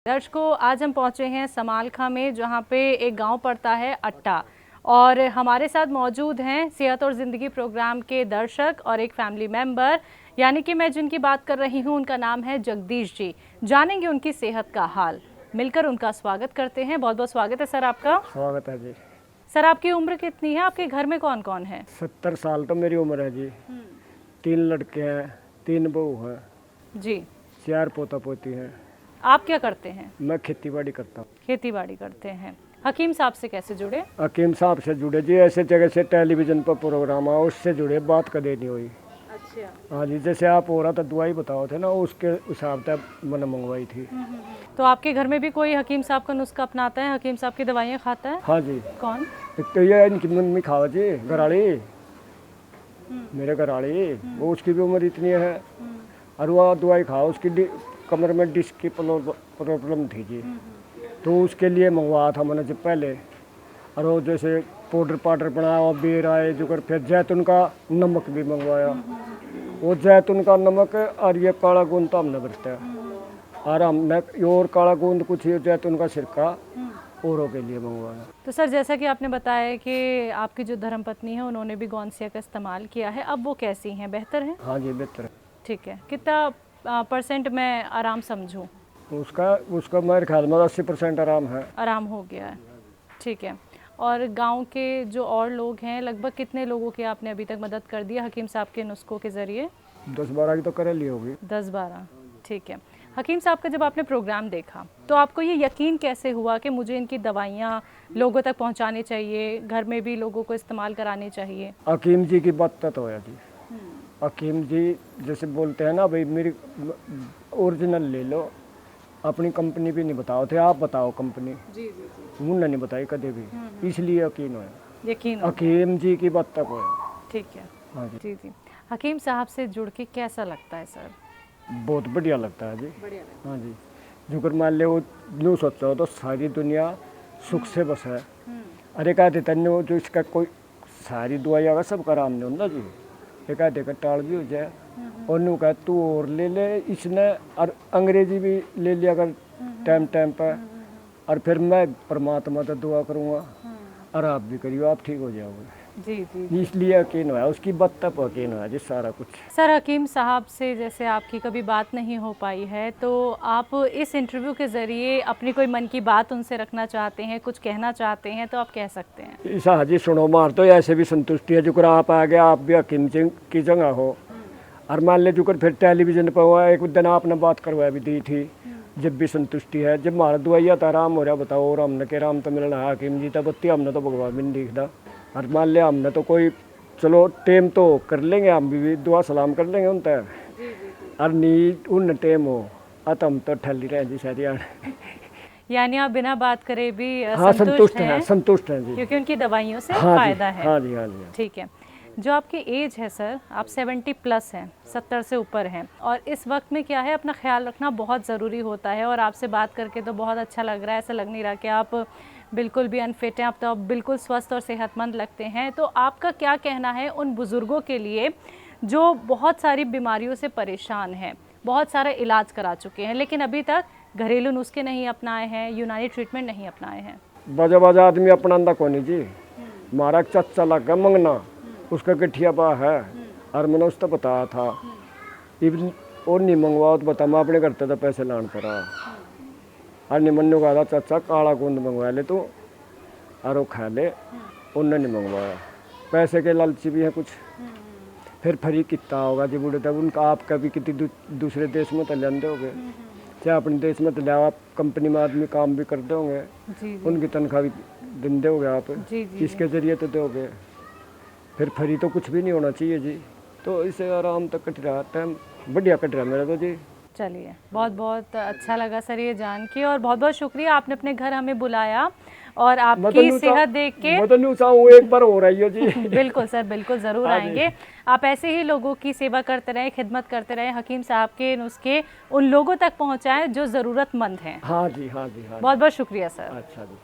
दर्शकों, आज हम पहुंचे हैं समालखा में, जहां पे एक गांव पड़ता है अट्टा। और हमारे साथ मौजूद हैं सेहत और ज़िंदगी प्रोग्राम के दर्शक और एक फैमिली मेंबर, यानी कि मैं जिनकी बात कर रही हूं उनका नाम है जगदीश जी। जानेंगे उनकी सेहत का हाल, मिलकर उनका स्वागत करते हैं। बहुत बहुत स्वागत है सर आपका। स्वागत है जी। सर, आपकी उम्र कितनी है? आपके घर में कौन कौन है? 70 साल तो मेरी उम्र है जी। 3 लड़के हैं, 3 बहू है जी। 4 पोता पोती हैं। आप क्या करते हैं? मैं खेती बाड़ी करता हूँ। खेती बाड़ी करते हैं। हकीम साहब से कैसे जुड़े? हकीम साहब से जुड़े जी, ऐसे जगह से टेलीविजन पर प्रोग्राम आ उससे जुड़े, बात कदे नहीं हुई। अच्छा। हाँ जी, जैसे आप हो रहा था दवाई बताओ थे ना, उसके हिसाब से मैंने मंगवाई थी। तो आपके घर में भी कोई हकीम साहब का नुस्खा अपनाता है? हकीम साहब की दवाइयाँ खाता है? हाँ जी। कौन? एक तो ये इनकी मम्मी खाओ जी, घराड़ी, मेरे घराड़ी, वो उसकी भी उम्र इतनी है और वो दवाई खाओ, उसकी कमर में डिस्क की प्रॉब्लम थी जी, तो उसके लिए मंगवाया था मैंने जब पहले। और वो जैसे पाउडर बनाया और बेर आए जो कर, फिर जैतून का नमक भी मंगवाया। वो जैतून का नमक और ये काला गोंद तो हमने बरता है, और हमने और काला गोंद कुछ ये जैतून का सिरका औरों के लिए मंगवाया। तो सर, जैसा कि आपने बताया कि आपकी जो धर्मपत्नी है उन्होंने भी गौनसिया का इस्तेमाल किया है, अब वो कैसी हैं? बेहतर हैं? हाँ जी, बेहतर है। ठीक है। कितना % मैं आराम समझूं? उसका मेरे ख्याल में 80% आराम है। आराम हो गया है। ठीक है। और गांव के जो और लोग हैं, लगभग कितने लोगों की आपने अभी तक मदद कर दी हकीम साहब के नुस्खों के ज़रिए? 10-12 की तो कर ली होगी। 10-12। ठीक है। हकीम साहब का जब आपने प्रोग्राम देखा तो आपको ये यकीन कैसे हुआ कि मुझे इनकी दवाइयाँ लोगों तक पहुंचानी चाहिए, घर में भी लोगों को इस्तेमाल करानी चाहिए? हकीम जी की बात तो है जी। हकीम जी जैसे बोलते हैं ना, भाई मेरी ओरिजिनल ले लो, अपनी कंपनी भी नहीं बताओ थे, आप बताओ कंपनी। जी जी जी। उन्होंने नहीं बताई कभी भी, इसलिए यकीन है। यकीन हकीम जी की बात तक है। ठीक है। हाँ जी। जी जी। हकीम साहब से जुड़ के कैसा लगता है सर? बहुत बढ़िया लगता है जी। हाँ जी। जो मान ले वो यूँ सोचो तो सारी दुनिया सुख से बस है। अरे क्या देता नहीं जो इसका कोई सारी दवाई अगर सबका आराम नहीं होता जी, एक आधे का टाल भी हो जाए और नू कह तू और ले ले इसने, और अंग्रेजी भी ले लिया अगर टाइम टाइम पर, और फिर मैं परमात्मा तो दुआ करूँगा और आप भी करियो, आप ठीक हो जाओगे। जी जी। इसलिए यकीन हुआ, उसकी बात तक यकीन हुआ जी सारा कुछ। सर, हकीम साहब से जैसे आपकी कभी बात नहीं हो पाई है, तो आप इस इंटरव्यू के ज़रिए अपनी कोई मन की बात उनसे रखना चाहते हैं, कुछ कहना चाहते हैं, तो आप कह सकते हैं। ईसा हाजी सुनो मार तो ऐसे भी संतुष्टि है जुकर आप आ गया, आप भी हकीम की जगह हो, और मान ले जुकर फिर टेलीविजन पर हुआ, एक दिन आपने बात करवा भी दी थी, जब भी संतुष्टि है। जब हमारा दवाइया तो आराम हो रहा बताओ, और हमने के आराम तो मिलना है हकीम जी तब बत्ती, हमने तो भगवान भी नहीं दिखता। और मान लिया हमने तो कोई चलो टेम तो कर लेंगे, हम भी दुआ सलाम कर लेंगे उन तक, और नी उन टेम हो तो हम तो ठहली रहे जी सारी। यानी आप बिना बात करे भी हाँ, संतुष्ट हैं, संतुष्ट हैं जी, क्योंकि उनकी दवाइयों से हाँ फायदा जी, है। हाँ जी, हाँ जी। ठीक है। जो आपकी एज है सर, आप 70+ हैं, 70 से ऊपर हैं, और इस वक्त में क्या है, अपना ख्याल रखना बहुत ज़रूरी होता है। और आपसे बात करके तो बहुत अच्छा लग रहा है, ऐसा लग नहीं रहा कि आप बिल्कुल भी अनफिट हैं, आप तो आप बिल्कुल स्वस्थ और सेहतमंद लगते हैं। तो आपका क्या कहना है उन बुज़ुर्गों के लिए जो बहुत सारी बीमारियों से परेशान हैं, बहुत सारा इलाज करा चुके हैं, लेकिन अभी तक घरेलू नुस्खे नहीं अपनाए हैं, यूनानी ट्रीटमेंट नहीं अपनाए हैं? बाजा आदमी अपना कोनी जी। हमारा चचा लगा मंगना, उसका गठिया बा है, और मैंने उसको बताया था इवन और नहीं मंगवाओ तो बता, मैं अपने करते तो पैसे लान पड़ा, और नहीं मन कहा था चाचा काला गोंद मंगवा ले तू और वो खा ले, उनने नहीं मंगवाया, पैसे के लालची भी है कुछ। फिर फ्री कितना होगा जी बूढ़े तब उनका, आप कभी कितनी दूसरे देश में तो लेंदे होंगे, चाहे अपने देश में तो ले, आप कंपनी में आदमी काम भी करते होंगे, उनकी तनख्वाह भी देंदे होंगे आप, इसके जरिए तो दोगे, फिर फ्री तो कुछ भी नहीं होना चाहिए जी। तो इसे आराम तक कट रहा, टाइम बढ़िया कट रहा मेरा तो जी। चलिए, बहुत बहुत अच्छा लगा सर ये जान के, और बहुत बहुत शुक्रिया आपने अपने घर हमें बुलाया और आपकी सेहत देख के एक बार हो रही है जी। बिल्कुल सर, बिल्कुल ज़रूर आएंगे। आप ऐसे ही लोगों की सेवा करते रहें, खिदमत करते रहें, हकीम साहब के नुस्खे उन लोगों तक पहुंचाएं जो ज़रूरतमंद हैं। हाँ जी, हाँ जी, हाँ। बहुत बहुत शुक्रिया सर। अच्छा जी।